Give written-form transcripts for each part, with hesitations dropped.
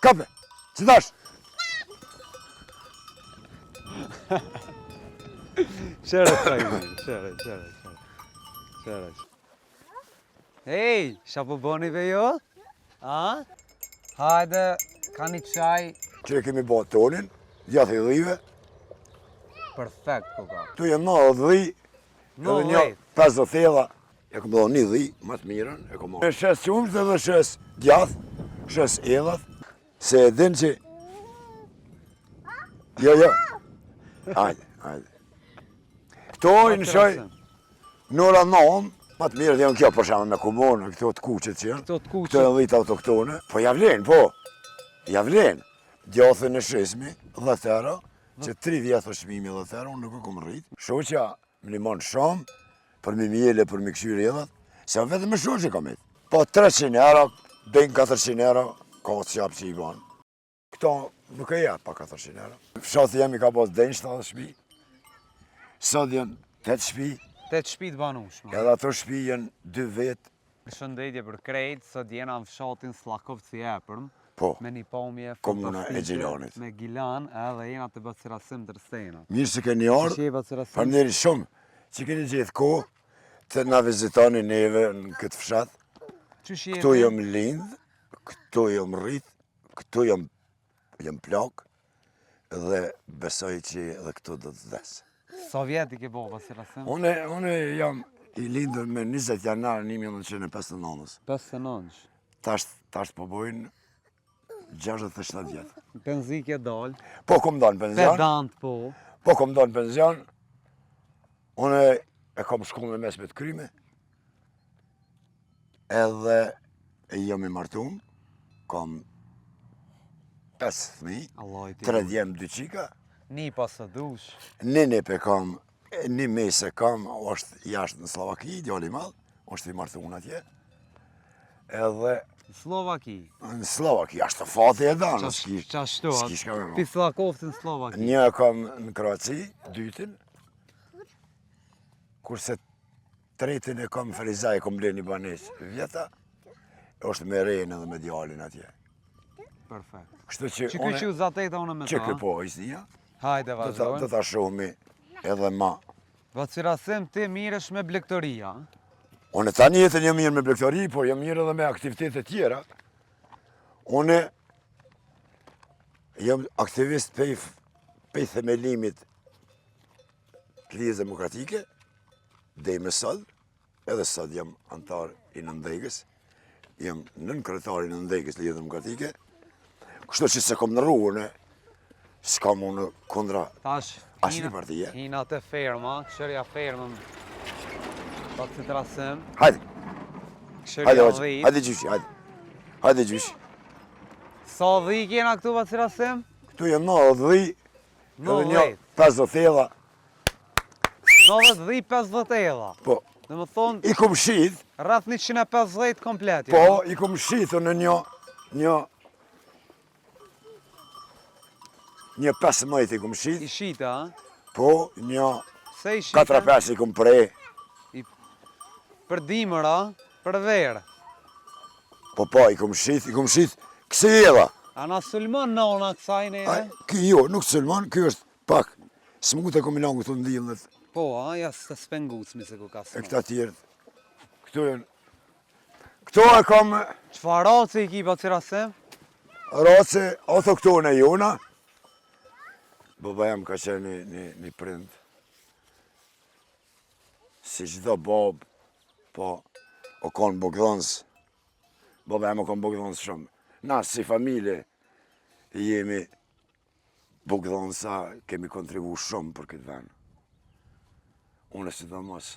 Kape, që dash? Qere. Hej, qa po boni ve jo? A? Hajde, ka një qaj. Që kemi bo tonin, djath i dhive. Perfekt, koka. Tu jem 90 dhi, edhe një 50 thella. E kom do një dhi, më të mirën, e kom do. Shes qumsht edhe shes djath, shes edhat, se e din që... Jo. Hajde. Këto i në shoj, nëra 9, më të mirët janë kjo për shama me komunë, këto të kuqet që janë. Këto e 10 autoktone. Po javlen, Djathën e shesmi, 10 euro, që 3 vjetë o shmimi 10 euro, unë nuk e kom rritë. Shoqja më limon shumë, për mi mjele, për mi këshyri edhat, se vetëm me shoqe kam etë. Po 300 euro, bëjnë 400 euro, ka të qapë që i banë. Këto nuk e jetë pa 400 euro. Fshatë jemi ka pas denjë 7 shpi, sot janë 8 shpi. 8 shpi të banushme. Edhe ato shpi janë 2 vetë. Shëndetje për krejt, sot jena në fshatin Slakovë si epërm. Po, me një pomje komuna e Gjilanit. Me Gilan edhe jena të Bacirasim Dërsena. Mirë se keni ardhë, përnderi shumë që keni gjithë kohë të na vizitoni neve në këtë fshat. Këtu jam lindë, këtu jam rritë, këtu jam plak dhe besoj që edhe këtu do të vdesë. Sa vjeti ke bo Bacirasim? Unë jam i lindur me 20 janar 1959. 59? Tash po bojnë 67 vjetë. Penzik e dalë? Po, kom dalë në penzion. Pedant, po. Po, kom dalë në penzion. Unë e kom shkullë në mesme të kryme. Edhe jam i martum. Kom 5 fëmi, 3 djemë 2 qika. Një pasë dush. Një pe kam, një mese kam, është jashtë në Slovaki, djali madhë, është i martum atje. Edhe Slovaki? Në Slovaki, ashtë të fati e danë, Qashtu, s'ki shka me ma. Pislakovë në Slovaki? Një kam në Kroaci, dytin, kurse tretin e kam në Ferizaj, kom ble një banes vjeta, është me rejnë edhe me djalin atje. Perfekt. Kështu që që këqy u zateta unë me ta? Që këpo, isnija, Hajde, vazhdojnë. do ta shohmi edhe ma. Bacirasim, ti miresh me blegtoria? Unë tani jetën jam mirë me blegtori, por jam mirë edhe me aktivitetet tjera. Unë jam aktivist pej themelimit të Lidhjes Demokratike, dhe me sot, edhe sot jam antar i Nëndegës, jam nënkretar i Nëndegës Lidhjes Demokratike, kështu që se kom në rrugën, s'kam unë kundra asnjë partije. Hina të ferma, këshërja fermën. Bacirasim. Hajde. Hajde gjyshi, hajde gjyshi. Sa dhi kena këtu Bacirasim? Këtu jem 90 dhi, edhe një 50 thella. 90 dhi 50 thella? Po. Dhe më thonë... I kum shit. Rreth 150 komplet. Po, i kum shitur në një 15 i kum shit. I shita, a? Po, një 4-5 i kum prej. Për dimër, a? Për verë? Po, i kum shit, kësi edha. A na sulmon nona kësaj neve? Ky jo, nuk sulmon, ky është pak smut e kombinon këtu ndillët. Po, a, ja së të spengucmi se ku ka smut. E këta tjerët. Këto e kam... Qfa race i ki Bacirasim? Race autoktone jona. Baba jam ka qenë një prind. Si çdo bab, po, o konë Bogdhanës. Baba jam o konë Bogdhanës shumë. Na, si familje, jemi Bogdhanësa, kemi kontribu shumë për këtë vend. Unë sidomos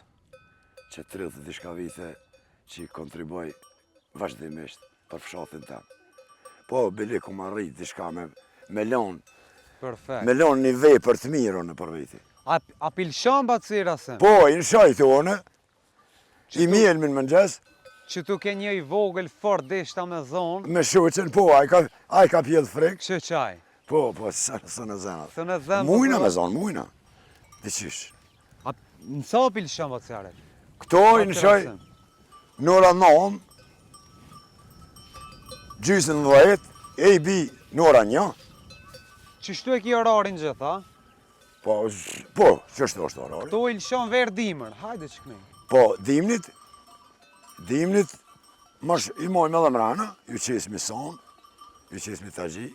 që 30 dishka vite që i kontriboj vazhdimisht për fshatin tem. Po, bili ku ma rrit dishka me lonë. Perfekt. Me lonë një vej për të mirë në për viti. A pilshon Bacirasim? Po, i në shajtë une, i mjelë në mëngjes. Që tu ke një i vogël fort deshta me zonë. Me shuqen, po, a i ka pjedh frikë. Që qaj? Po, së në zenat. Së në zemë? Mujna me zonë, mujna. Dhe qysh. A nësa pilshon Bacirasim? Këto i në shaj, nëra 9, gjysën 10, E i bi në oran një. Qështu e ki orarin gjithë, a? Po, që është orar? To i lëshon verë dimër, hajde që kënej. Po, dimnit, mash i mojmë edhe mrana, ju qesmi son, ju qesmi tagji,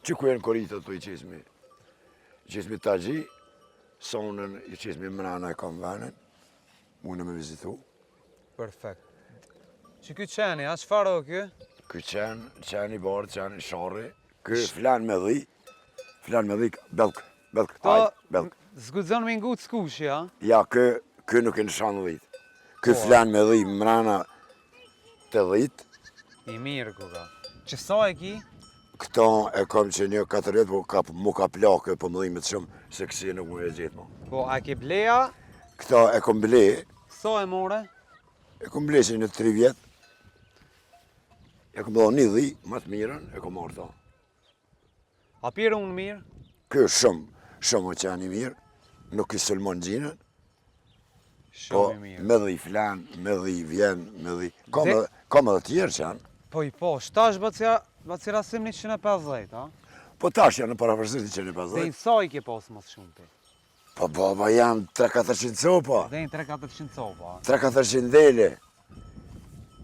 që ku e në korita të i qesmi tagji, sonën ju qesmi mrana e kam venën, mune me vizitu. Perfekt. Që ky qeni, a çfarë o ky? Ky qeni bardh, qeni sharri, ky flan me dhi, belk, belk. Zgudzon me ngut skushi, a? Ja, ky nuk e në shanë dhit. Ky flan me dhi mrana të dhit. I mirë kuka. Që sa e ki? Këto e kam që një 4 jetë, po mu ka plake për mëdhimet shumë, se kësi nuk mu e gjithë mo. Po, a ke bleja? Këto e kom ble, Sa e more? e kom ble që një 3 vjetë. E kom dho një dhi, më të mirën, e kom marrë ta. A pire unë mirë? Ky shumë o qeni mirë, nuk i sëlmon gjinën, po Shumë i mirë. me dhi flan, me dhi vjen, me dhi... Kam edhe tjerë qenë. Po i po, shtash bacirasim 150, a? Po tash janë në parafërsit Dhe 150. i sa i ke pas mas shumë ti? Po baba janë 3-400 copa, Dhe i 3-400 copa, a? 3-400 dele.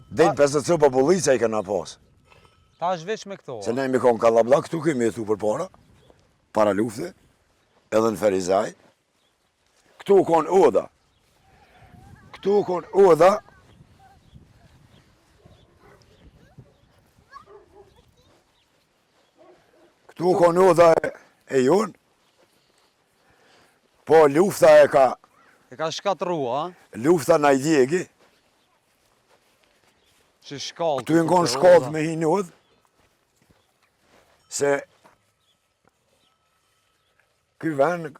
Dhe 50 copa bullica i kanë pas. Ta është veç me këto, Se a? ne mi konë Kallabllak, këtu kemi jetu për para lufte, edhe në Ferizaj. Këtu konë Oda. Këtu konë Oda e jonë. Po lufta e ka, E ka shkatrua, a? lufta na i djegi. Që shkallë. Këtu i në konë shkallët me hinodh. Se ky vend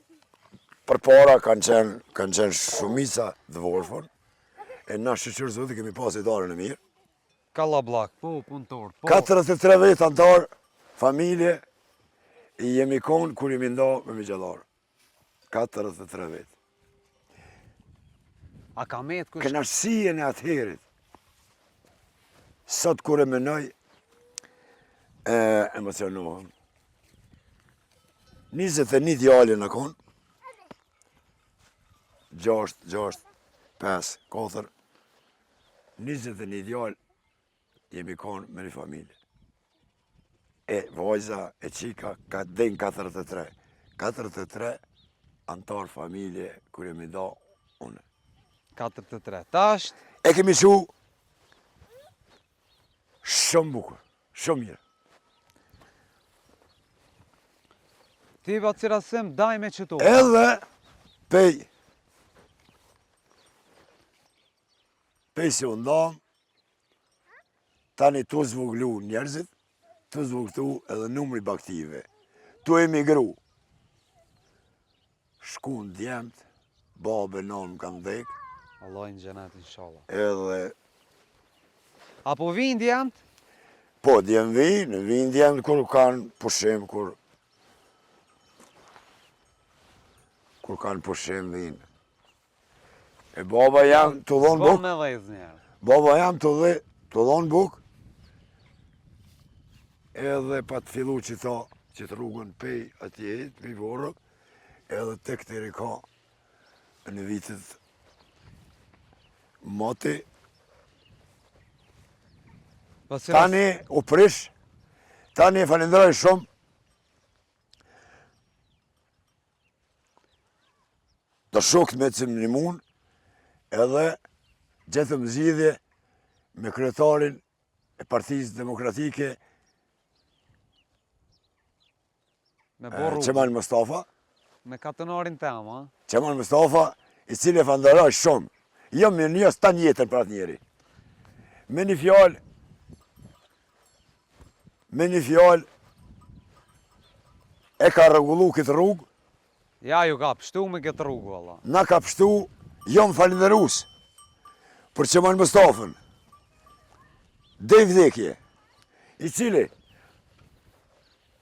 për para kanë qenë shumica dvorfon, e na shqyqër zotë kemi pas i darën e mirë. Kallabllak, po, punëtor, po. 43 vetë antarë, familje, i jemi konë kur jemi nda me migjallarë. 43 vetë. A ka metë kush? Kënaqësien e atëherit. Sot kur e menoj, emocionohem. 21 djale në konë, 6, 5, 4, 21 djale jemi konë me një familje. E vajza, e qika, ka den 43. 43 antar familje kur jemi da une. 43. Tasht, E kemi shu shumë bukur, shumë mirë. ti bacirasim daj me qëto. Edhe pej si undam, tani tu zvoglu njerëzit, tu zvogtu edhe numri baktive. Tu emigru. Shku në djemt, babe, nonë më kanë dhek, Allah në gjenet, inshallah. edhe, Apo vinë djemt? po, vinë djemt kur kanë pushim, kur kanë pushim vinë. E baba jam të dhonë S'po buk, me dhejz njerë. baba jam të dhonë buk, edhe pa të fillu që të rrugën pej atje, pej vorë, edhe tek të reka në vitet moti, tani u prish, tani e falenderoj shumë, të shokët me që më një mund, edhe gjetëm zgjidhje me kryetarin e Partisë Demokratike, Me borru. Qemal Mustafa, Me katënarin tem, a? Qemal Mustafa, i cili e falenderoj shumë. Jo me një së tanë jetën për atë njeri. Me një fjallë, e ka rregullu këtë rrugë, Ja, ju ka pështu me këtë rrugë, valla. na ka pështu, jo më falenderus, për Qemal Mustafën, dhe i vdekje,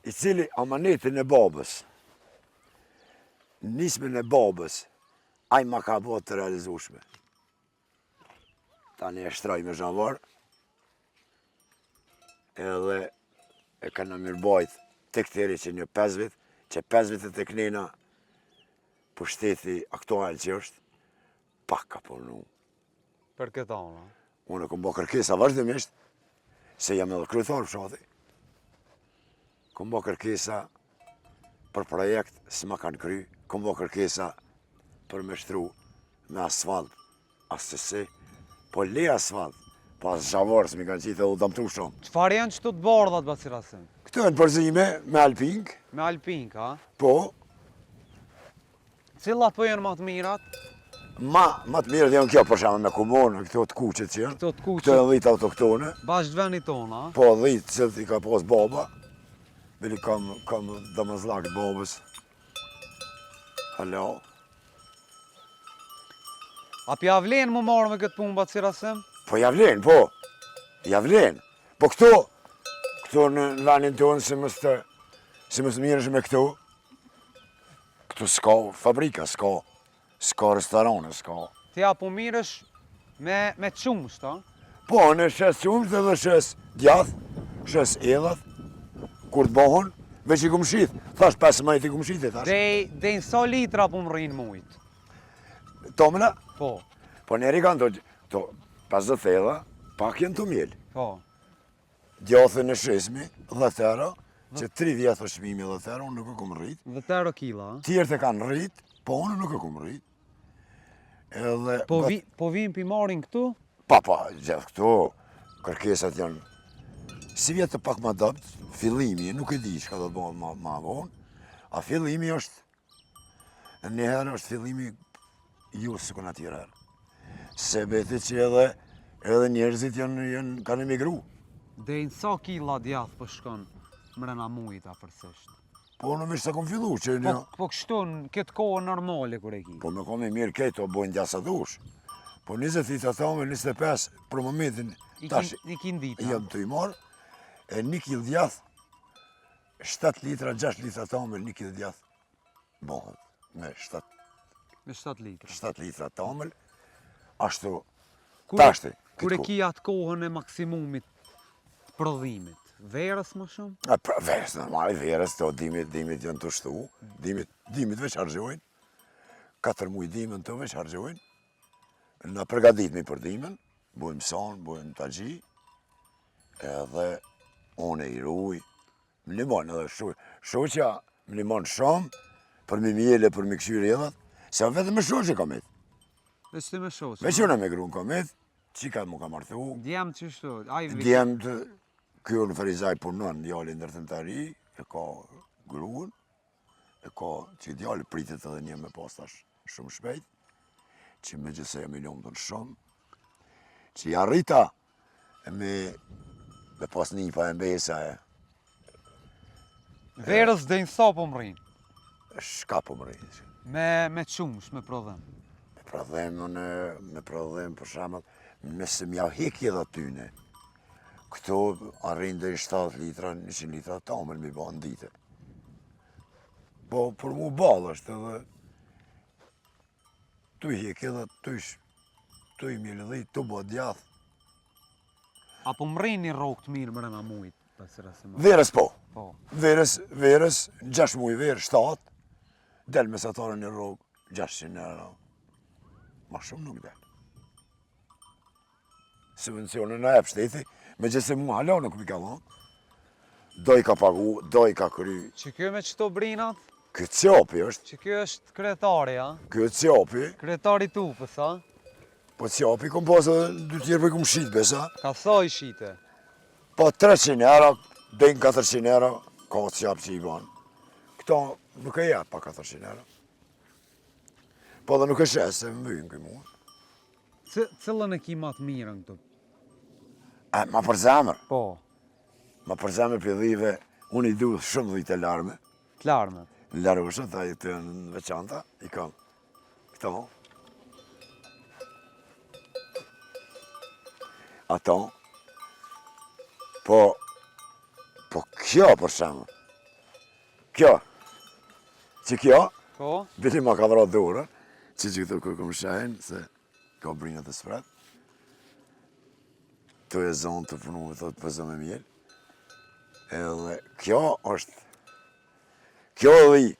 i cili amanetin e babës, nismen e babës, aj ma ka bëtë të realizushme. Tani e shtraj me zhanvar, edhe e kanë mirëbajt tek tëri që një 5 vit, që 5 vit e tek nena pushteti aktual që është, pak ka punu. Për këta ona. Unë kom bo kërkesa vazhdimisht, se jam edhe kryetar fshati. Kom bo kërkesa për projekt, si ma kanë kry, kom bo kërkesa për me shtru me asfalt, asësi, po le asfalt, pas zhavorës mi kanë qitë edhe u damtru shumë. Qëfar janë qëtu të bardhat Bacirasim? Këto janë përzime me alpink, Me alpink, a? po, Cilat po janë më të mirat? ma të mirët janë kjo për shama me komunë, këto të kuqet që janë, Këto të këto kuqe, janë 10 autoktone, bashkë venit tona, a? po 10 cilët i ka pas baba, bili kam damazlak babës. Halo, A pja vlen më marrë me këtë punë Bacirasim? po javlen, po, javlen. Po këto në venin tonë si mës të mirësh me këto s'ka fabrika, s'ka restorane, s'ka. Ti apo mirësh me qumsht, a? Po, në shes qumsht edhe shes djath, shes edhat, kur të bohon, veç i kum shit. Thash 15 i kum shit, thash. Dej në sa litra po më rrinë mujt? Tomëna, Po, po njeri kanë to 50 edha, pak jenë të mjel. po. Djathën e shesmi, 10 euro, që 3 vjetë është shmimi 10 euro, unë nuk e kum rrit. 10 euro kila, a? Tjerët e kanë rrit, po unë nuk e kum rrit. Edhe... Po vim pi marrin këtu? Pa, gjithë këto, kërkesat janë... Si vjetë pak ma dopt, fillimi, nuk e di çka do të bëhet ma vonë, a fillimi është... Njëherë është fillimi ju së kënë atyre herë. Se beti që edhe njerëzit kanë emigru. Dej në sa kila djath po shkon mrena mujt afërsisht? Po në mishë se kom fillu që një... Po kështu në këtë kohë normale kur e ki? Po me kom e mirë këtë o bojnë gjasa dush. Po 20 litra thamel, 25 për momentin tash I kin dita? jam të i marë, e 1 kil djath, 7 litra, 6 litra thamel, 1 kil djath, bëhet me 7 Me 7 litra. 7 litra tamël, ashtu Kur- tashti. Kur e ki atë kohën e maksimumit të prodhimit, verës më shumë? Pra verës, normal, verës, to dimit janë të shtu, dimit veç hargjojnë, 4 muj dimën të veç hargjojnë, në përgaditmi për dimën, bujmë son, bujmë tagji, edhe unë i ruj, më limon edhe shoqja, më limon shumë, për mi mjele, për mi këshyri edhat, se vetëm me shoqe kam et. Veç ti me shoqë? Veç unë me grunë kam et, qika mu ka martu, Djem që shtu, aj vit. djemë të kjo në Ferizaj punon, djali ndërtimtari, e ka gruën, e ka që djali pritet edhe një me pastash shumë shpejt, që me gjithse jam i lumë të shumë, që i arrita me pas një pa e mbesa e Verës dej në sa po më rrinë? shka po më rrinë. Me qumsh, me prodhem. Me prodhem për shembull, nëse m'ja heki edhe tyne, këto arrin deri 70 litra, 100 litra tamël mi ba në dite. Po për mu ballë është edhe tu i heki edhe tu i mjelëdhi, tu bo djath. Apo më rrinë një rogë të mirë mrena mujt? Bacirasim? Verës po. Po. Verës, 6 muj verë, 7, del mesatarën një rogë, 600 euro. Ma shumë nuk del. Subvencionën në epë shteti, me gjithse mu hala nuk mi ka dhonë. Do i ka pagu, do i ka kry. Që kjo me qëto brinat? Këtë qopi është, Që kjo është kretari, a? këtë qopi, Kretari tupës, a? po qopi kom pas edhe 2 tjerë për kom shqit besa. Ka sa i shite? Po 300 euro, dojnë 400 euro, ka të qapë që i banë. Këto nuk e japë pa 400 euro. Po dhe nuk e shes, se më vyjnë këj mua. Cëllën e ki ma të mirën këtu? Ma për zemër, Po, ma për zemër për dhive, unë i du shumë dhujtë e larme. klarme. Në larushën, ta i të në veçanta, i kam këto. Ato, po kjo për shemë, kjo, që kjo, Po? bili ma ka dhra dhurë, që këto kërë këmë shenë, se ka brinët e spret, të e zonë të punu, të pëzë me mjelë, Edhe kjo është, kjo edhe i,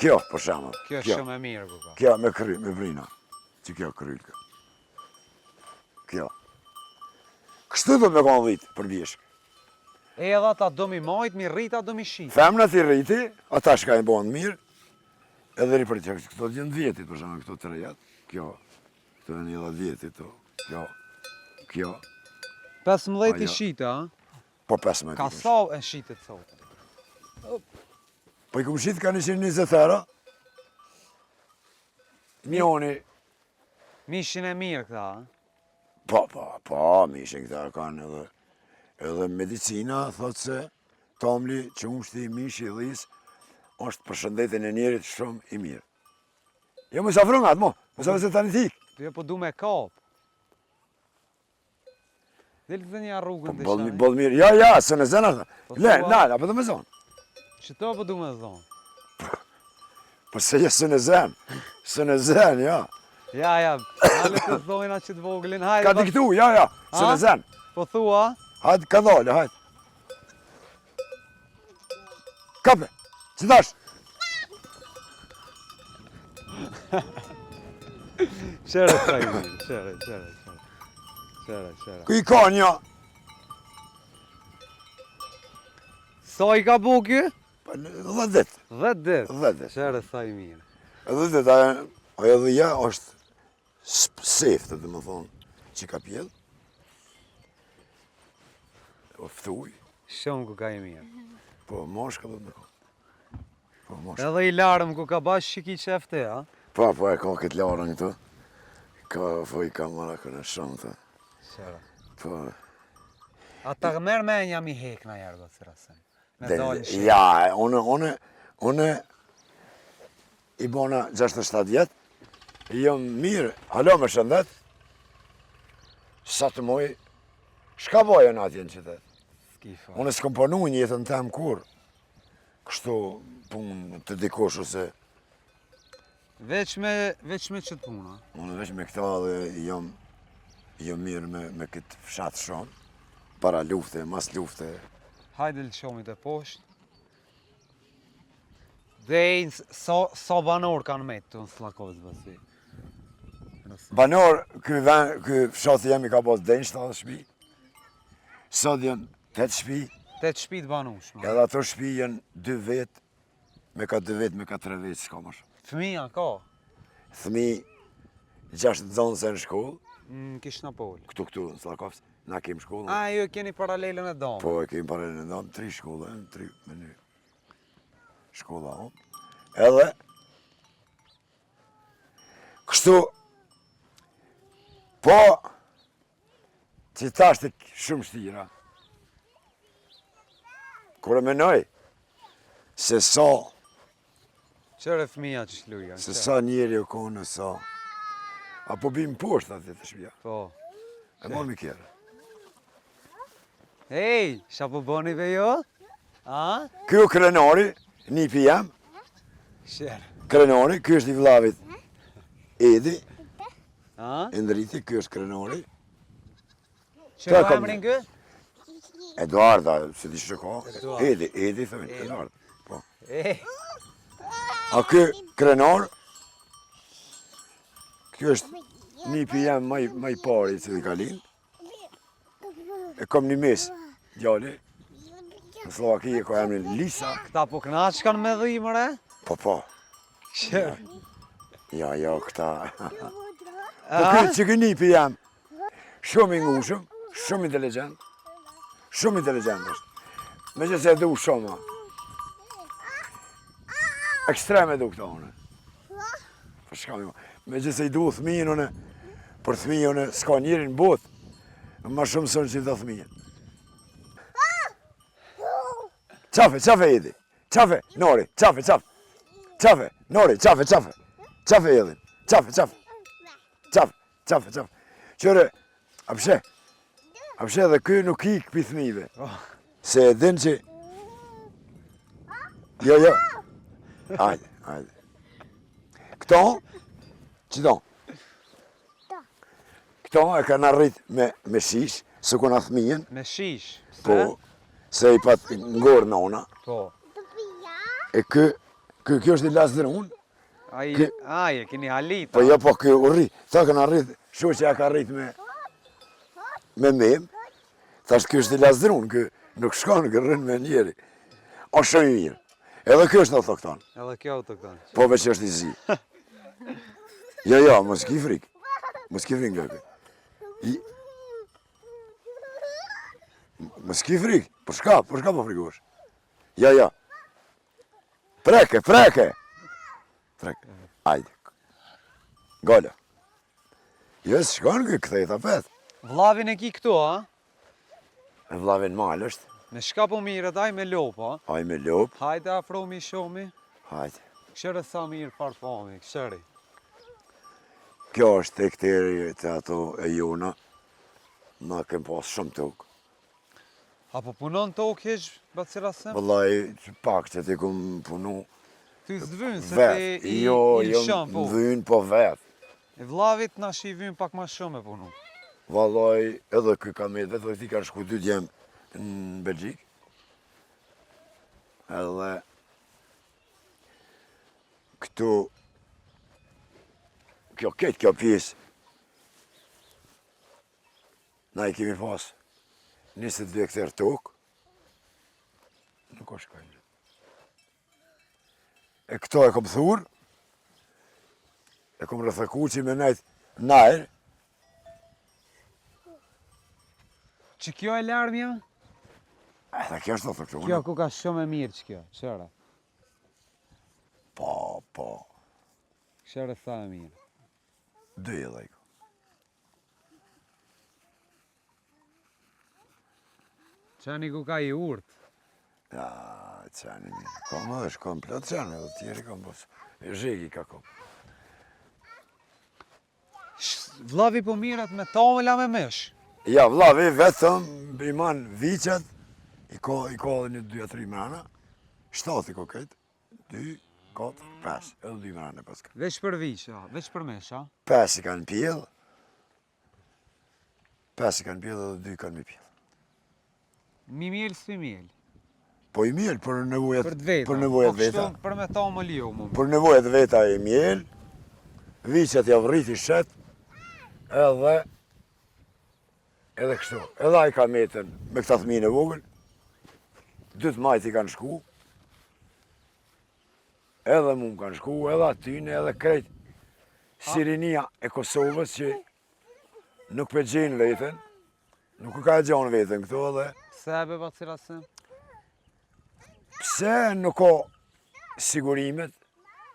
kjo për shembull. Kjo është shumë e mirë kuka. Kjo me kry, me vrina. Që kjo kryllë. Kjo. Kështu do me konë dhitë për bjeshk. Edhe ata do mi majt, mi rrita, do mi shit. Femnat i rriti, ata shka i bonë mirë, edhe rri për që këto të jenë vjetit, për shumë këto të rejat. Kjo, këto e një 10 vjetit, kjo. 15 i shita, a? Po 15 Ka i sa e shitet sot? Po i kumë shit ka 120 euro. Njoni, Mishin e mirë këta, a? po, mishin këta kanë edhe medicina, thotë se tomli që ushti mish i dhis, është për shëndetin e njerit shumë i mirë. Jo më safru nga atë mo, më safru se tani thik. Jo po du me kap. Del të një rrugën të Po shani. boll mirë, ja, së në zena, le, nala, po të me zonë. Qëto po du me thonë? Po se je së në zen, ja. Ja, hale të thojna që të voglin, hajde. Ka të këtu, ja, së në zen. Po thua? Hajde, ka dhole, hajde. Kape, që dash? Qere të i mirë, qere. Ku i ka një? Sa i ka bu kjo? 10 dit. 10 dit. 10 dit. Qere sa i mirë. 10 dit, ajo dhe ja është sefte, dhe më thonë, që ka pjellë. O ftuj. Shumë ku ka i mirë. Po, moshka dhe me ka. Po, moshka. Edhe i larëm ku ka bash shiki qefte, a? Po, e ka këtë larën këtu. Po, i ka mara kënë shumë, të. Qere. Po. A ta merë me një mi hek në jerë, do të rasem. Me dalë në shqe. Ja, une i bona 67 vjetë, i jam mirë, halo me shëndet, sa të moj, shka bojën atje në qytet? Skifa. Une s'kom punu një jetën tem kur, kështu punë të dikosh ose, Veç me qëtë puna. une veç me këta dhe jam mirë me këtë fshatë shumë, para lufte, mas lufte. Hajde lë qomit e poshtë. Dhe sa banor kanë me të në Slakovës bësi? Banor, ky fshatë jemi ka pas denjë 7 shpi, sot janë 8 shpi, 8 shpit banushma. edhe ato shpi janë 2 vetë, me ka 2 vetë, me ka 3 vetë, s'ka më shumë. Fëmija ka? Thmi 6 zonë se në shkollë, Në Kishnapol. këtu në Slakovës, na kemi shkollë. A, ju keni paralelën e domë. Po, e kemi paralelën e domë, 3 shkollë, 3 meny. Shkolla o. Edhe, kështu, po, që ta është shumë shtira. Kur e menoj, se sa, Qëre fëmija që shluja? se sa njeri o kone, sa, apo bim poshtë atë të shpia. Po. E mor mi kjerë. Hej, qa po boni ve jo? A? Kjo krenari, nipi jam, Qëre. krenari, kjo është i vllavit Edi, A? Endriti, kjo është krenari. Qëre kam emrin kë? Eduarda, se di që ka. Eduard. Edi thënë, Eduard. Po. Ej, A kjo krenar, kjo është nipi jam maj pari që i ka lind. E kom një mes, djali. Në Slovakije ka emrin Lisa. këta po knaq kanë me dhimëre? Po. Qëre. Ja, këta. Po A? kjo që nipi jam, shumë i ngushëm, shumë inteligent. Shumë inteligent është. Me që se du shumë. Ekstrem e du këta une. Për shka mi ma. Me që se i du thmijin une, për thmijin une s'ka njërin botë, ma shumë sënë që i do thmijin. Qafe Edi. Qafe, Nori, qafe. Qafe, Nori, qafe. Qafe Edin. Qafe. Qëre, apshe dhe kjo nuk i këpi thmive. Se e din që... Jo. Hajde. Këto, qëto? Këto e kanë arrit me shish, së kuna thmijen. Me shish. Po, se i pat ngorë nona. Po. E kjo është i lasdrun. Ai, e keni halit. Po jo, po kjo u rrit. Tha këna rrit, shoqja ka rrit me mem. Thash kjo është i lasdrun, kjo nuk shkon, kjo rrin me njeri. O shumë i mirë. Edhe kjo është autokton. Edhe kjo autokton. Po veç është i zi. Jo, mos ki frik. Mos ki frik nga kjo. Mos ki frik. Për shka po frikosh? Ja. Preke. Ajde. Golla. Jo, shkon kjo këthej tapet. Vllavin e ki këtu, a? E vllavin mal është. Me shka po mirë, aj me lop, a? Aj me lop. Hajde afromi shomi. Hajde. Këshere sa mirë parfumi, kësheri. Kjo është e këteri të ato e jona. Na kem pas shumë tokë. Apo punon tokë heq, Bacirasem? Vëllaj, pak që ti kum punu Ty s'dvyn, se vet. ti i Jo, lëshon, po. m'vyn po vet. E vllavit na shi vyn pak ma shumë e punu. Vallaj, edhe kë kamet, vetë ti kanë shku 2 djem në Belgjik. Edhe këtu, kjo pjesë, na i kemi pas 22 hektar tokë, nuk është ka një. E këto e kom thurë, e kom rëthëku që me nejtë najrë, Që kjo e larmja? edhe kjo është të këtu. Kjo ku ka shumë e mirë që kjo, qëra. Po, Këshere sa e mirë. 2 edhe i ko. Qani ku ka i urt. Ja, qani mirë. Kom edhe shkom plot qani, edhe tjeri kom pos. E zhegi ka kom. Vllavi po miret me tomela me mesh. Ja, vllavi vetëm i man viqet, i ka edhe një 2-3 mrana, 7 i ko këtë, 2, 4, 5, edhe 2 mrana pas ka. Veç për viqa, veç për mesh, a? 5 i kanë pjell, 5 i kanë pjell edhe 2 kanë me pjell. Mi mjel s'pi mjel. Po i mjell për nevojat Për të veta. për nevojat Po kështu veta. për me tomel jo, mu. Për nevojat veta i mjell, viqet ja vriti shet, edhe kështu. Edhe ai ka metën me këta fëmijën e vogël, 2 majt i kanë shku, edhe mu më kanë shku, edhe atyne, edhe krejt Sirinia e Kosovës që nuk pe gjenë veten, nuk ka gjenë veten këtu edhe Sebe Bacirasem? pse nuk ka sigurimet,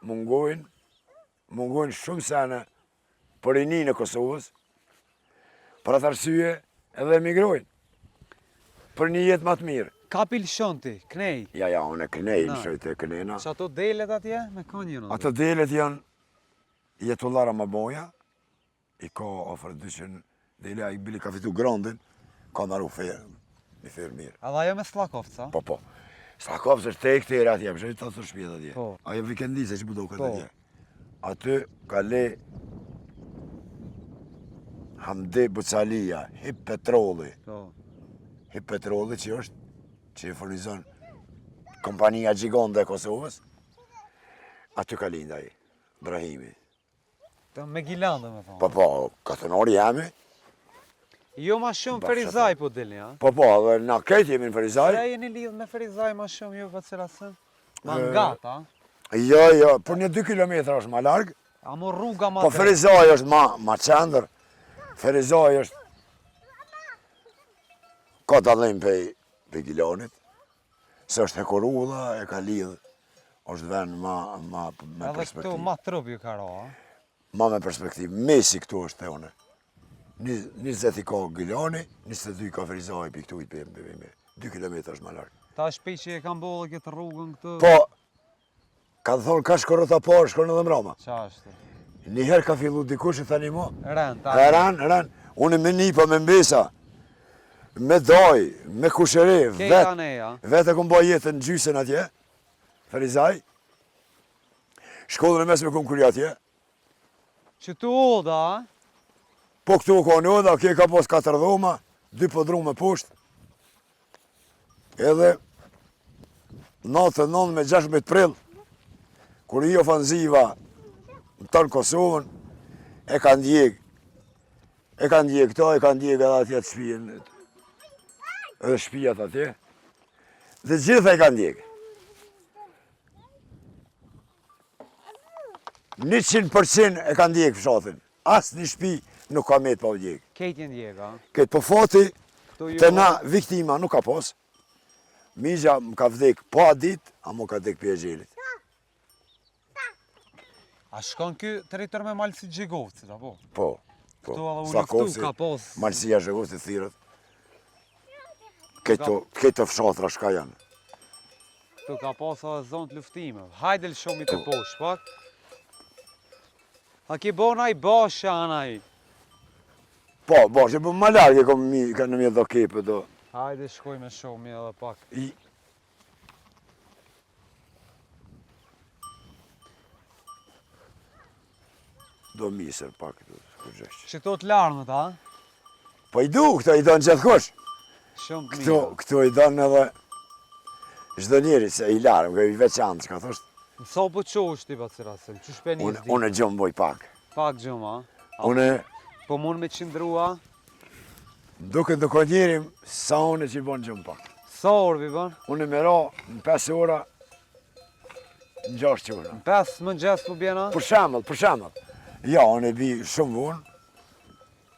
mungojnë shumë sene për rinin e Kosovës, për atë arsye edhe emigrojnë, për një jetë më të mirë. Ka pilshon ti, knej. Ja, unë e kënej, Na. në shojtë e kënejna. Që ato delet atje, me konjën o. Ato delet janë jetullara më boja, i ka ofër 200 dele, a i bili ka fitu grandin, ka naru një ferë mirë. Edhe ajo me Slakovc, a? Po. Slakovës është te e këtër atje, përshë të të shpjetë atje. Po. Ajo vikendise që budo këtë Po. atje. Aty ka le Hamdi Bucalia, Hip Petrolli. Po. Hip Petrolli që i furnizon kompania gjigonde e Kosovës. Aty ka linda i, Brahimi. Të me Gilandë me thonë. Po, katonori jemi. Jo ma shumë Ferizaj po dilni, a? Po, dhe na këtë jemi në Ferizaj. Ja jeni lidhë me Ferizaj ma shumë, jo Bacirasem? Ma ngat, a? Jo, për një 2 kilometra është ma largë. A mo rruga ma Po Ferizaj është ma qendër. Ferizaj është ka dallim pe Gilonit. Se është Hekorulla, e ka lidhë. është vend ma me Edhe këtu perspektivë. ma trup ju ka ro, a? Ma me perspektivë. Mesi këtu është te une. 20 i ka Giloni, 22 ka Ferizaj për këtu i për 2 kilometra është ma largë. Ta shpej që e kam bollë këtë rrugën këtu. Po, ka të thonë ka shkorët a parë, shkorën edhe mrama. Qa është? Njëherë ka fillu dikush e thani mo. Ren, ta. Ran. Unë me nipa, me mbesa, me doj, me kusheri, Kejta ne, a? vetë e kom ba jetën në gjysën atje, Ferizaj. Shkollën e mesme kom kërja atje. Që tu oda, a? Po këtu ka në oda, kje ka pos 4 dhoma, 2 podrume poshtë. Edhe natën 9 me 16 prill, kur i ofanziva në tonë Kosovën, e ka ndjek këto, e ka ndjek edhe atje të shpijen, edhe shpijat atje, dhe gjitha e ka ndjek. 100% e ka ndjek fshatin. Asë një shpi nuk ka met pa u ndjek. Kejtje ndjek, a? Këtë po fati, Këto ju- të na viktima nuk ka pas. Migja më ka vdek pa dit, a më ka vdek për e gjelit. A shkon ky territor me malësi Gjegovcit, apo? Po, po. Këtu edhe u Slakovci, luftu ka pas. Malësia Zhegovci thirët. Këto fshatra shka janë. Këtu ka pas edhe zonë të luftime. Hajde lëshomi të poshtë, pak. A ki bo naj basha anaj. Po, që për më largë ka në mjetë do kepe do. Hajde shkoj me shomi edhe pak. Do misër pak këtu. Qëto të larmët, a? Po i du, këto i donë gjithë kush. Shumë të mirë. Këto i donë edhe çdo njeri, se i larëm, ka i veçantë, ka thosht. Sa po qosh ti pa cirasim, që shpenis di? Unë gjumë boj pak. Pak gjumë, a? Unë, Po mund me qindrua? duke do njeri, sa unë që i bon gjumë pak. Sa orë vi bën? Unë me ra në 5 ora, në 6 qura. Në 5 mëngjes po bjena? Për shemëll. Ja, unë e bi shumë vonë,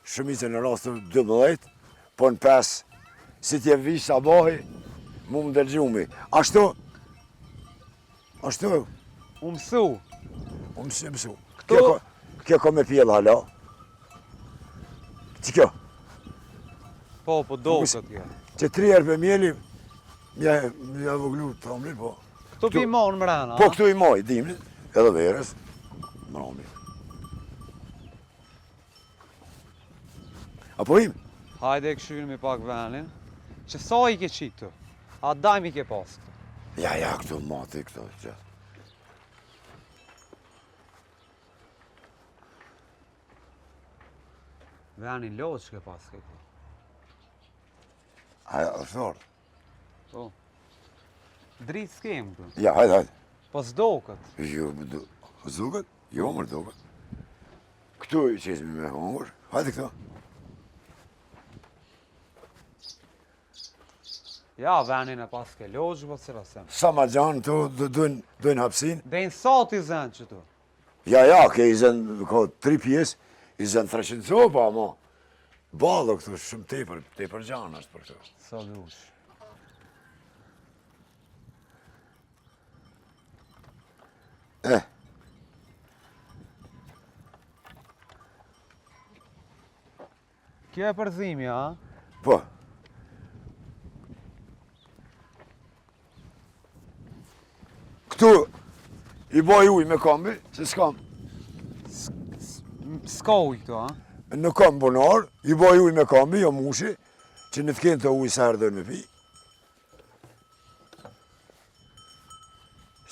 shumice në rastë 12, po në 5, si t'je vi sabahi, mu më dërgjumi. Ashtu, U mësu. u mësu. Këto- Kjo ka me pjellë hala. Që kjo? Po do këtë kjo. Që 3 herë për mjeli, mja voglu të omri, po. Këto pi monë mrena, Po a? këtu i moj, dimnit, edhe verës, më omri. Apo im? Hajde e këshyrim i pak venin. Që sa i ke qitë këtu? A dajmi ke pas këtu? Ja, këtu mati, këtu, gjithë. Venin loqë ke pas këtu. Haja, është orë. Po. Dritë s'kem këtu. Ja, hajde. Po s'do këtë. Jo, zukët? Jo, mërë dukët. Këtu i qesmi me hongër. Hajde këtu. Ja, venin e pas ke loqë, po cira sem. Sa ma gjanë të dojnë hapsin. Dejnë sa ti zënë që tu? Ja, ke i zënë, ka 3 pjesë, i zënë 300 copa, ama. Balë këtu shumë tepër gjanë është për këtu. Sa dush. Kjo e përzimi, a? Po. Këtu i boj uj me kombi, se s'kam. S'ka uj këtu, a? Në kam bunar, i boj uj me kombi, jo mushi, që në t'kenë të uj sa herë dojnë me pi.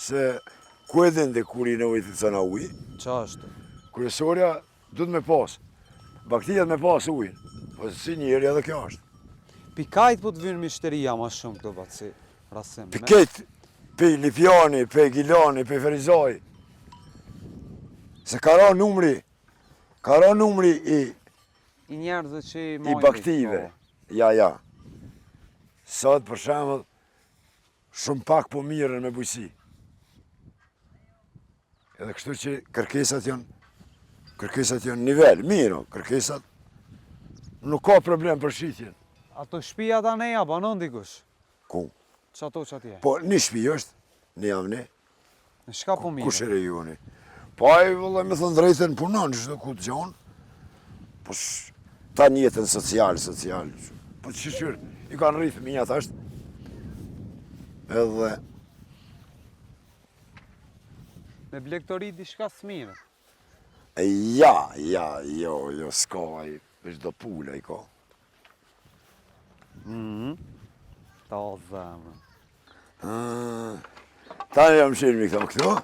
Se ku e dhende kur i në ujtë të cëna uj, Qa është? kryesorja du të me pas. Bakterijat me pas ujnë, po si njeri edhe kjo është. Pikajt po të vynë mishteria ma shumë këtu baci, rasim. Piket, pe Lipjani, pe Gilani, pe Ferizaj. Se ka ra numri I njerëzve që i i mojnë. baktive. Ja. Sot për shembull shumë pak po mirën me bujësi. Edhe kështu që kërkesat janë nivel, mirë, kërkesat nuk ka problem për shitjen. Ato shpia ta neja, banon dikush. Ku? Qa to që atje? Po një shtëpi është, ne jam ne, Në shka po mirë? kush e rejoni. Po ai vëllai me thënë drejtën punon çdo ku të gjon. Po ta njëtën social. Po çështër, i kanë rrit fëmijët ashtë. Edhe Me blektori di shka s'mire. jo, s'ka ai, veç do pula i ka. Ta o zemë. Tani jam shirë mi këtu,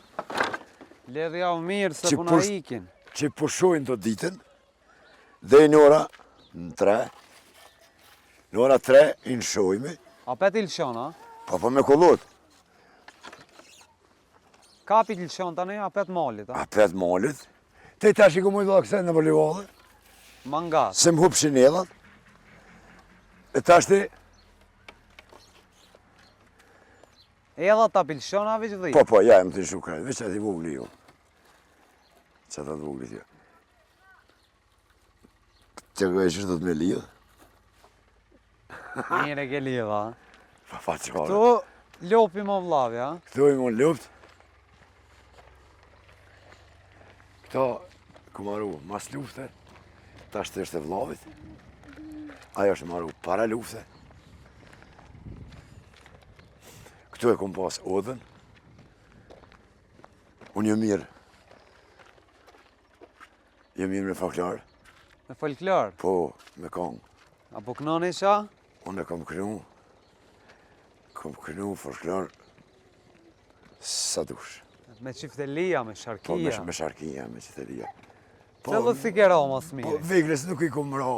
Ledhja o mirë se Që puna push- ikin. që pushojnë të ditën, dhe në ora në 3, në ora 3 i në shojme, A pet i lëshon, a? Po me kollot. Kapi i lëshon tani, a pet malit, a? A pet malit. Te tash i ku mu i dha këse në vëllivallë. Mangat. Se më hup shinellat. E tash ti, Edhe ta pilshon, a veç dhij? po, ja, më të shukaj, veç ati vogli jo. Që ata të vogli tja. Që kërë e qështë të me lidhë, Mire ke lidha, a? pa faqare. Tu lopi më vlavi, a? Këto i mon luft. Këto, ku maru, mas lufte, tash të është e vlavit. Ajo është maru para lufte. Këtu e kom pas odhen. Unë jë mirë. Jë mirë me folklor. Me folklor? Po, me kong. Apo kënon isha? Unë e kom kënu. Kom kënu folklor sa dush. Me qiftelia, me Po, sharkia. me sharkia, me qiteria. Cëllë si ke ra mas Po, mirë? Vigles nuk i kom ra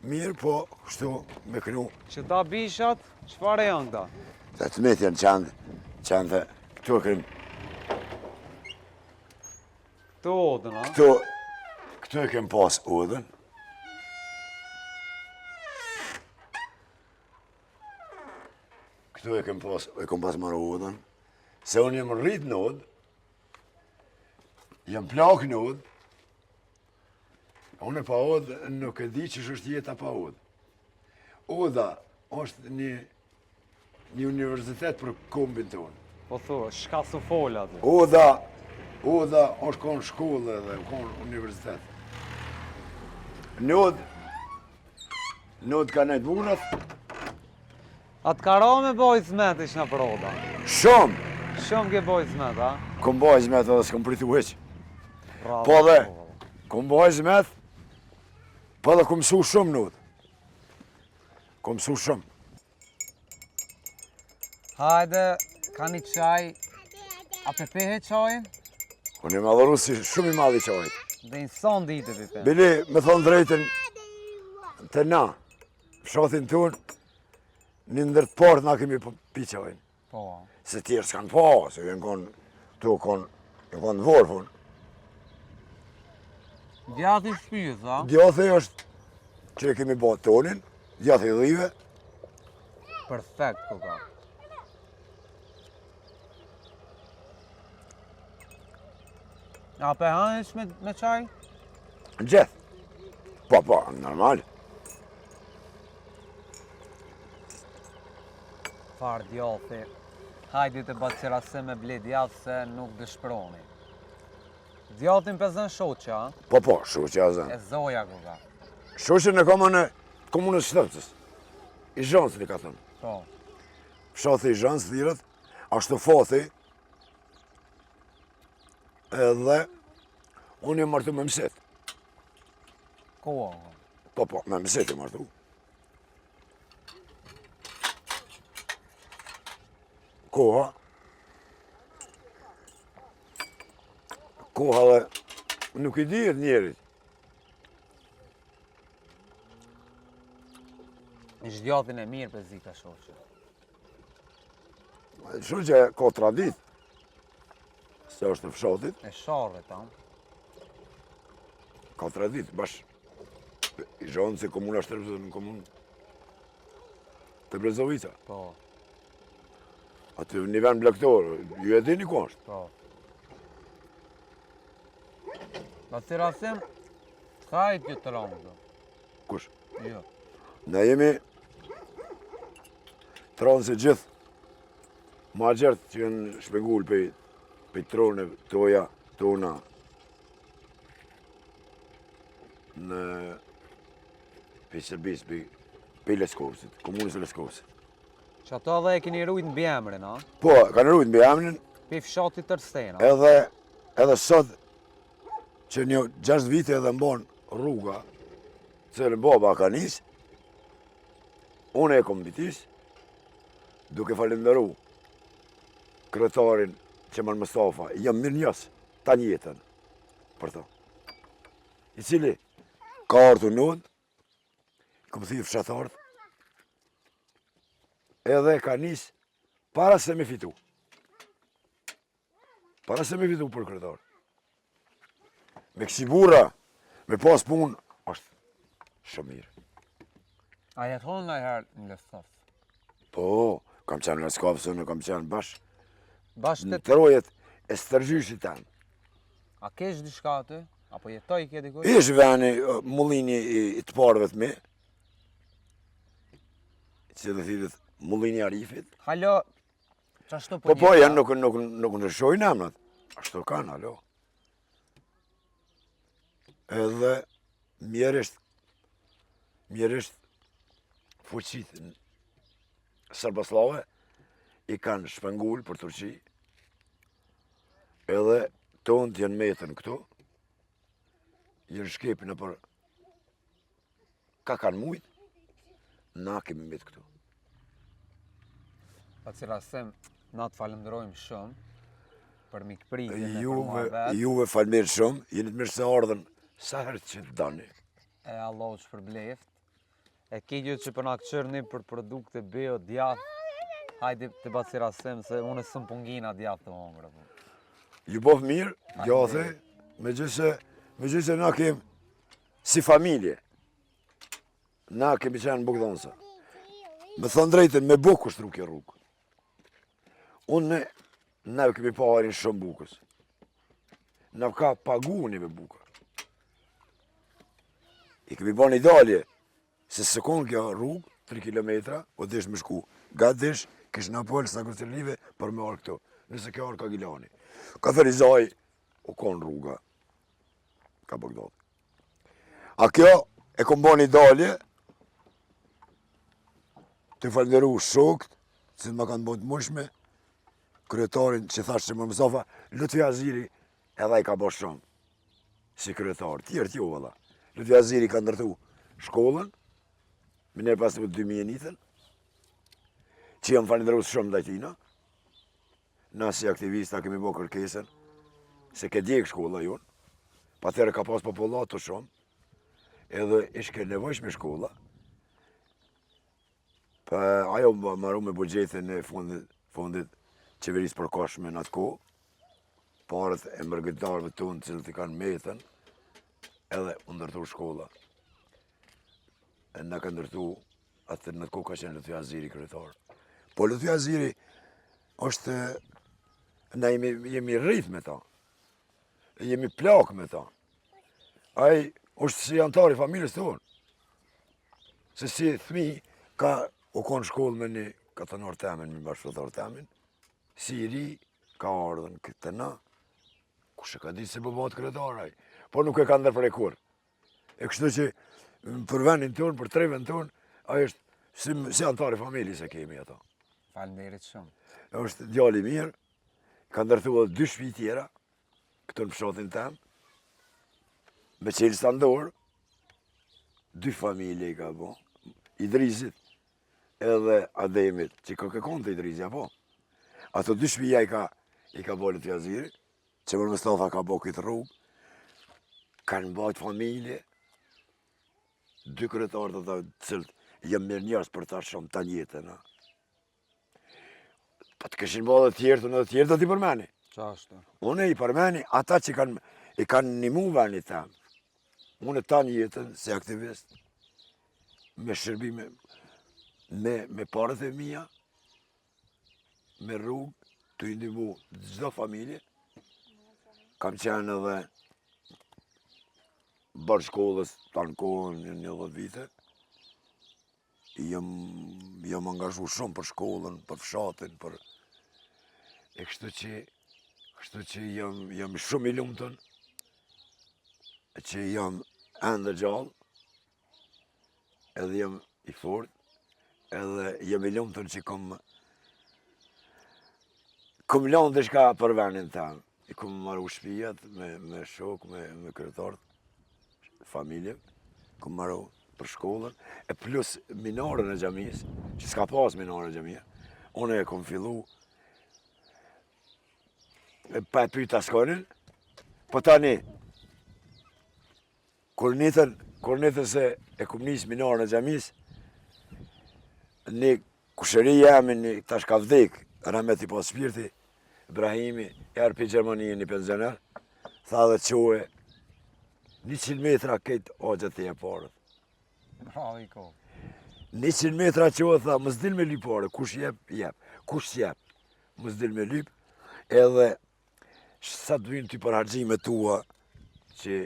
mirë, po, kështu, me kënu. Që ta bishat, çfarë janë këta? Dhe të met janë qandë, këtu e krim, Të odën, a? këtu e kem pas odhen. Këtu e kom pas marrë odhen. Se unë jem rrit në odhë, jem plak në odhë, unë e pa odhë nuk e di që është jeta pa odhë. Odha është një universitet për kombin tonë. Po thua, shka su fola aty. Odha është konë shkollë dhe konë universitet. Në odhë ka nejtë bunat, A të ka ra me boj zmet ish në proda? shumë, Shumë ke boj zmet, a? kom baj zmet edhe s'kom pritu heq. Bravo. Po dhe, kom baj zmet, po dhe kom mësu shumë në odhë. Kom mësu shumë. Hajde, ka një qaj. A pepehe qajin? Unë e madhëru si shumë i madhi qajt. Dhe në son dite pipe. Bili, me thonë drejten, të na, fshatin tonë, një ndër të partë na kemi pi qajin. Po. Se tjerë s'kanë pa, se jenë konë vorë, punë. Djati shpyës, a? Djathi është që e kemi bërë tonin, djathi dhive, Perfekt, po ka. A pe hanësh me qaj? në gjithë. Po, normal. Farë djathi. Hajdi të batë qëra se me ble djathi se nuk dëshproni. Djatin pëzën shoqja, a? Po, shoqja zënë. E zoja ku ka. Shoqën e kama në komunës Shtëpcës. I zhanës i ka thënë. Po. Fshathi i zhanës thirët, ashtu fathi, edhe unë e martu me mësit. Koha. Po, me mësit e martu. Koha dhe nuk i dihet njerit. Ish djatin e mirë për zika shoqja. Shoqja ka tradit, se është në fshatit, E sharre ta. ka tradit, bash. I zhanë se komuna Shtëpcës në komunë të Brezovica. Po, Aty një vend bloktor, ju e dini ku është. po. Pa të rasim, ka i kjo të rangë. Kush? Jo. Ne jemi tronë se gjithë ma gjertë që janë shpengull për trone toja, tona në për Serbis, për Leskovësit, komunës e Leskovësit. Që ato edhe e keni rujt në bjemrin, a? Po, kanë rrujt mbi emnin, Pi fshatit tërstena. edhe sot që një 6 vite edhe mbon rruga, cilën baba ka nisë, unë e kom bitis, duke falenderu kryetarin Qemal Mustafa, jam mirë njës, ta njetën, për to. I cili ka ardhur në odë, kom thirë fshatarët, edhe ka nis para se me fitu. Para se me fitu për kryetar. Me kësi burra, me pas punë, është shumë mirë. A jeton ndonjëherë në Leskovë? Po, kam qenë në Leskovë, se në kam qenë bashkë Bashkë në të... trojet e stërgjyshit tanë. A kesh diçka aty? Apo jetoj ke dikush? Ish veni mullini i të parëve të me, që dhe thitët mullini Arifit. Halo, qashtu Po, janë nuk ndryshojnë emrat. Ashtu kanë, halo. Edhe mjerisht fuqit Serbaslave i kanë shpengull për Turqi, edhe tonë t'janë metën këtu, jenë shkepi në për ka kanë mujt, na kemi metë këtu. Pa cila sem, na të falenderojmë shumë për mikpritjen e për muhabet. Juve falmirë shumë, jeni të mirë se ardhen sa herë që të dani. E Allahu që përbleft. E kegjo që për na këqërni për produkte bio, djath. Hajde të bacira sem, se unë sëm pungina djath të hongrë. Ju bof mirë, gjathe, me gjithse na kem si familje. Na kemi qenë Bogdansa. Me thënë drejten, me bukë është rrugë rrugë. Unë ne kemi parin shumë bukës. Na ka paguni me bukë. I kemi bën një dalje, se sekund kjo rrugë, 3 kilometra, o desh me shku. Ga desh, kish në polë sa kërcëlive për me arë këto. Nëse kjo arë ka Gilani. Ka Ferizaj, o konë rruga. Ka Bagdad. A kjo, e kom bën një dalje, të falenderu shokët, që më kanë bën të mëshme, kryetarin që thashtë që më Mustafa, Lutfi Aziri, edhe i ka bërë shumë, si kryetar, tjerë tjo valla. Lutfi Aziri ka ndërtu shkollën, më njerë pas të 2001-ën, që jam falenderu shumë dhe tina, na si aktivista kemi bërë kërkesën, se ke djekë shkolla jonë, pa therë ka pas popullat të shumë, edhe ishke nevojshme shkolla, ajo maru me bugjetin e fondit qeverisë përkohshme në atë kohë, parët e mërgëtarëve tonë cilët i kanë metën, edhe u ndërtu shkolla. E na ka ndërtu, atë në atë kohë ka qenë Lutfi Aziri kryetar. Po Lutfi Aziri është, na jemi rrit me ta, jemi plak me ta. Ai është si antar i familjes tonë. Se si thmi ka u konë shkollë me një katanor temin, me bashkëtar temin, si i ri ka ardhen këtë na, kush e ka di se bëbat kryetar ai, po nuk e ka ndërprej kur. E kështu që për vendin tonë, për treven tonë, ai është si antar i familjes e kemi ato. Faleminderit shumë. Është djali mirë, ka ndërtu edhe 2 shtëpi tjera, këtu në fshatin tem, me qelë standor, 2 familje i ka bo, Idrizit edhe Ademit, që ka këkon të Idrizit, apo? Ato 2 shtëpia i ka bo Lutfi Aziri, që më Mustafa ka bo këtë rrugë, kanë bajt familje, 2 kryetarë të cilët jam mirë njerëz për ta shumë ta jetën. Po të këshin bo dhe tjertë do t'i përmeni. Qashtu. Unë i përmeni ata që i kanë nimu venit tem. Unë ta jetën si aktivist, me shërbime, me parët e mija, me rrugë, të i ndimu çdo familje. Kam qenë edhe bërë shkollës të në kohën një 10 vite. Jam angazhu shumë për shkollën, për fshatin, për... E kështu që jam shumë i lumëtën, që jam ende gjallë, edhe jam i fort, edhe jam i lumëtën që kom lanë dhe shka për venin tem. I kom marru shpijat me shok, me kryetarët, familje, kom marru për shkollën, e plus minarën e gjamisë, që s'ka pas minarën e gjamisë, unë e kom fillu, pa e pyta s'konin, po tani, kur nitën se e kom njës minarën e gjamisë, ne Kushëria jemi tash ka vdek, Rahmet i pas shpirti, Ibrahimi, erë për Gjermani një pensioner, tha dhe qoe, 100 metra këtë ogjët e parët. Bravo i ko. 100 metra qoe tha, më s'dil me lyp pare, kush jep, jep, kush s'jep, më s'dil me lyp, edhe sa të vynë ty për hargjime tua që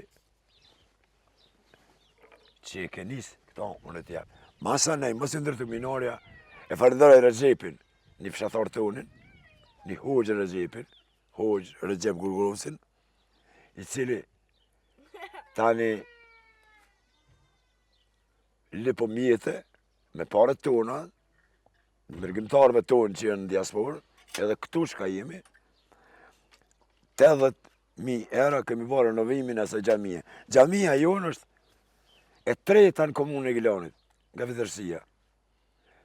e ke nisë, këto unë e t'jep. Masa nej, mos i ndërtu minarja, e falenderoj Regjepin, një fshatar tonin, një hoxhë Regjepin, hoxhë Regjep Gurgurosin, i cili tani lipo mjete me paret tona, mërgjimtarëve tonë që janë në diasporë, edhe këtu shka jemi, 80.000 euro kemi bërë renovimin e asaj xhamie. Xhamia jonë është e treta në komunën e Gilanit, nga Vjetërsia.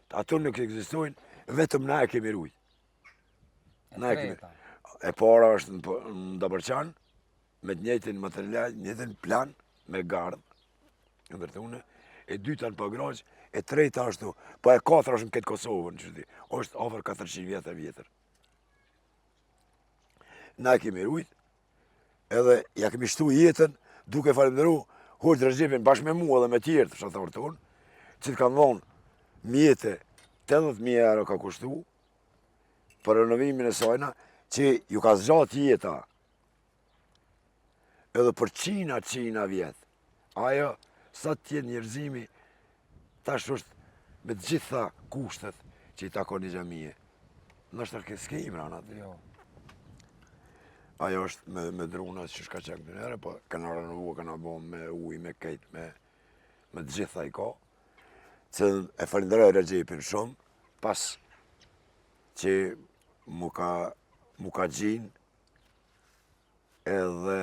Ato nuk ekzistojnë, vetëm na e kemi rujt. E para është në Dabërqan, me të njëjtin material, njëjtin plan, me gardh, ndërtune, e dyta në Pagraq, e treta ashtu, po e katra është në këtë Kosovën, është over 400 vjetë e vjetër. Na e kemi rujt, edhe ja kemi shtu jetën, duke falenderu Hoxhë Regjepin bashkë me mua dhe me tjerë të fshatarët tonë, që të kanë dhonë mjete 80.000 euro ka kushtu, për renovimin e sajna, që ju ka zgjatë jeta, edhe për qina vjetë. Ajo, sa tjetë njerëzimi, tash është me të gjitha kushtet që i takon një xhamie. Nështë të s'ke imran atë. Jo. Ajo është me druna që shka qenë këtë nere, po këna renovu, këna bo me ujë, me kejt, me të gjitha i ka. Që e falenderoj Regjepin shumë, pas që mu ka gjinë, edhe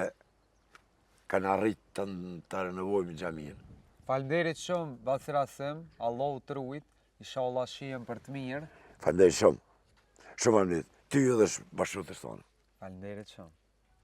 kanë arritë të renovojmë xhamien. Falenderit shumë, Basir Asim, Allahu të rujt, inshallah shihem për të mirë. Falenderit shumë, shumë anit, ty edhe bashkëtës tonë. Falenderit shumë.